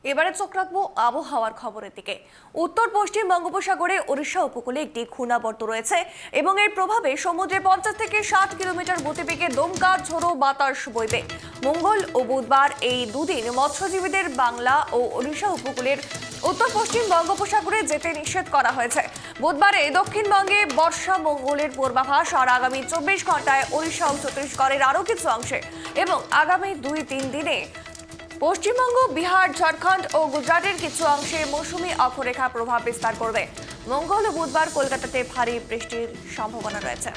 এবারে চোখ রাখবো আবহাওয়ার খবরের দিকে। উত্তর পশ্চিম বঙ্গোপসাগরে ওড়িশা উপকূলে একটি ঘূর্ণাবর্ত রয়েছে এবং এর প্রভাবে সমুদ্রে 50 থেকে 60 কিলোমিটার গতিবেগে দমকা ঝোড়ো বাতাস বইবে। মঙ্গল ও বুধবার এই দুদিন মৎস্যজীবীদের বাংলা ও ওড়িশা উপকূলের উত্তর পশ্চিম বঙ্গোপসাগরে যেতে নিষেধ করা হয়েছে। বুধবারে দক্ষিণবঙ্গে বর্ষা মঙ্গলের পূর্বাভাস, আর আগামী 24 ঘন্টায় ওড়িশা ও ছত্তিশগড়ের আরও কিছু অংশে এবং আগামী 2-3 দিনে পশ্চিমবঙ্গ, বিহার, ঝাড়খণ্ড ও গুজরাটের কিছু অংশে মৌসুমী অক্ষরেখা প্রভাব বিস্তার করবে। মঙ্গল ও বুধবার কলকাতাতে ভারী বৃষ্টির সম্ভাবনা রয়েছে।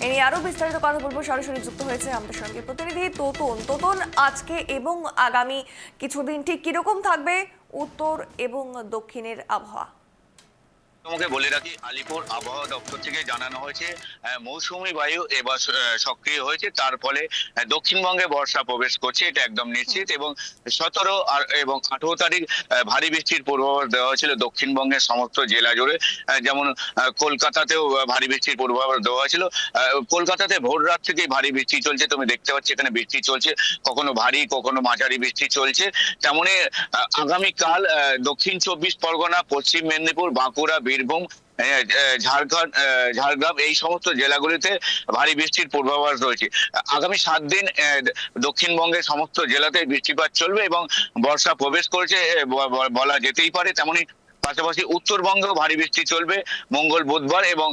এ নিয়ে আরো বিস্তারিত কথা বলবো। সরাসরি যুক্ত হয়েছে আমাদের সঙ্গে প্রতিনিধি তোতন। তোতন, আজকে এবং আগামী কিছুদিন ঠিক কিরকম থাকবে উত্তর এবং দক্ষিণের আবহাওয়া? তোমাকে বলে রাখি, আলিপুর আবহাওয়া দপ্তর থেকে জানানো হয়েছে মৌসুমী বায়ু এবার সক্রিয় হয়েছে, তার ফলে দক্ষিণবঙ্গে বর্ষা প্রবেশ করছে, এটা একদম নিশ্চিত। এবং 17 এবং 18 তারিখ ভারী বৃষ্টির পূর্বাভাস দেওয়া হয়েছিল দক্ষিণবঙ্গের সমস্ত জেলা জুড়ে। যেমন কলকাতাতেও ভারী বৃষ্টির পূর্বাভাস দেওয়া হয়েছিল। কলকাতাতে ভোর রাত থেকেই ভারী বৃষ্টি চলছে, তুমি দেখতে পাচ্ছ এখানে বৃষ্টি চলছে, কখনো ভারী কখনো মাঝারি বৃষ্টি চলছে। তেমনি আগামীকাল দক্ষিণ 24 পরগনা, পশ্চিম মেদিনীপুর, বাঁকুড়া, বীরভূম, ঝাড়গ্রাম এই সমস্ত জেলাগুলিতে ভারী বৃষ্টির পূর্বাভাস রয়েছে। আগামী 7 দিন দক্ষিণবঙ্গের সমস্ত জেলাতে বৃষ্টিপাত চলবে এবং বর্ষা প্রবেশ করেছে বলা যেতেই পারে। তেমনি পাশাপাশি উত্তরবঙ্গেও ভারী বৃষ্টি চলবে মঙ্গল, বুধবার এবং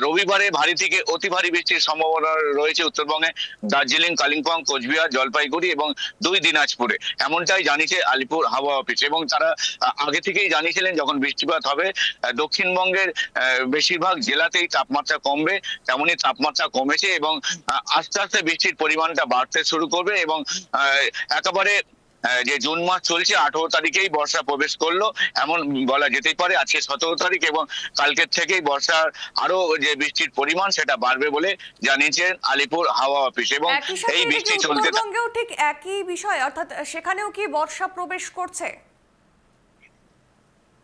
রবিবারে ভারী থেকে অতি ভারী বৃষ্টির সম্ভাবনা রয়েছে উত্তরবঙ্গে দার্জিলিং, কালিম্পং, কোচবিহার, জলপাইগুড়ি এবং 2 দিনাজপুরে। এমনটাই জানিয়েছে আলিপুর হাওয়া অফিস। এবং তারা আগে থেকেই জানিয়েছিলেন যখন বৃষ্টিপাত হবে দক্ষিণবঙ্গের বেশিরভাগ জেলাতেই তাপমাত্রা কমবে। তেমনি তাপমাত্রা কমেছে এবং আস্তে আস্তে বৃষ্টির পরিমাণটা বাড়তে শুরু করবে এবং একেবারে যে জুন মাস চলছে 18 তারিখেই বর্ষা প্রবেশ করলো এমন বলা যেতেই পারে। আজকে 17 তারিখ এবং কালকের থেকেই বর্ষার আরো যে বৃষ্টির পরিমাণ সেটা বাড়বে বলে জানিয়েছেন আলিপুর হাওয়া অফিস। এবং এই বৃষ্টি চলতে উত্তরবঙ্গেও ঠিক একই বিষয়, অর্থাৎ সেখানেও কি বর্ষা প্রবেশ করছে?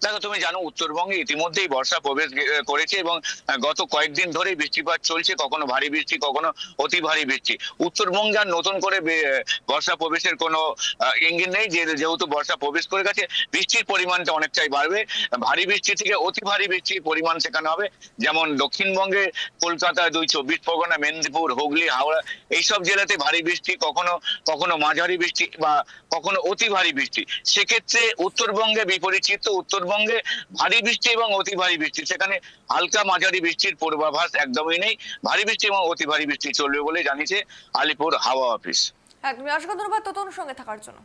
দেখো, তুমি জানো উত্তরবঙ্গে ইতিমধ্যেই বর্ষা প্রবেশ করেছে এবং গত কয়েকদিন ধরেই বৃষ্টিপাত চলছে, কখনো ভারী বৃষ্টি কখনো অতি ভারী বৃষ্টি। উত্তরবঙ্গে আর নতুন করে বর্ষা প্রবেশের কোনো ইঙ্গিত নেই, যেহেতু বর্ষা প্রবেশ করে গেছে বৃষ্টির পরিমাণটা অনেকটাই বাড়বে। ভারী বৃষ্টি থেকে অতি ভারী বৃষ্টির পরিমাণ সেখানে হবে। যেমন দক্ষিণবঙ্গে কলকাতা, 24 পরগনা, মেদিনীপুর, হুগলি, হাওড়া এইসব জেলাতে ভারী বৃষ্টি, কখনো কখনো মাঝারি বৃষ্টি বা কখনো অতি ভারী বৃষ্টি। সেক্ষেত্রে উত্তরবঙ্গে বিপরীত চিত্র, উত্তরবঙ্গে ভারী বৃষ্টি এবং অতি ভারী বৃষ্টি, সেখানে হালকা মাঝারি বৃষ্টির পূর্বাভাস একদমই নেই। ভারী বৃষ্টি এবং অতি ভারী বৃষ্টি চলবে বলে জানিয়েছে আলিপুর হাওয়া অফিস। একদমই। অসংখ্য ধন্যবাদ তোতন সঙ্গে থাকার জন্য।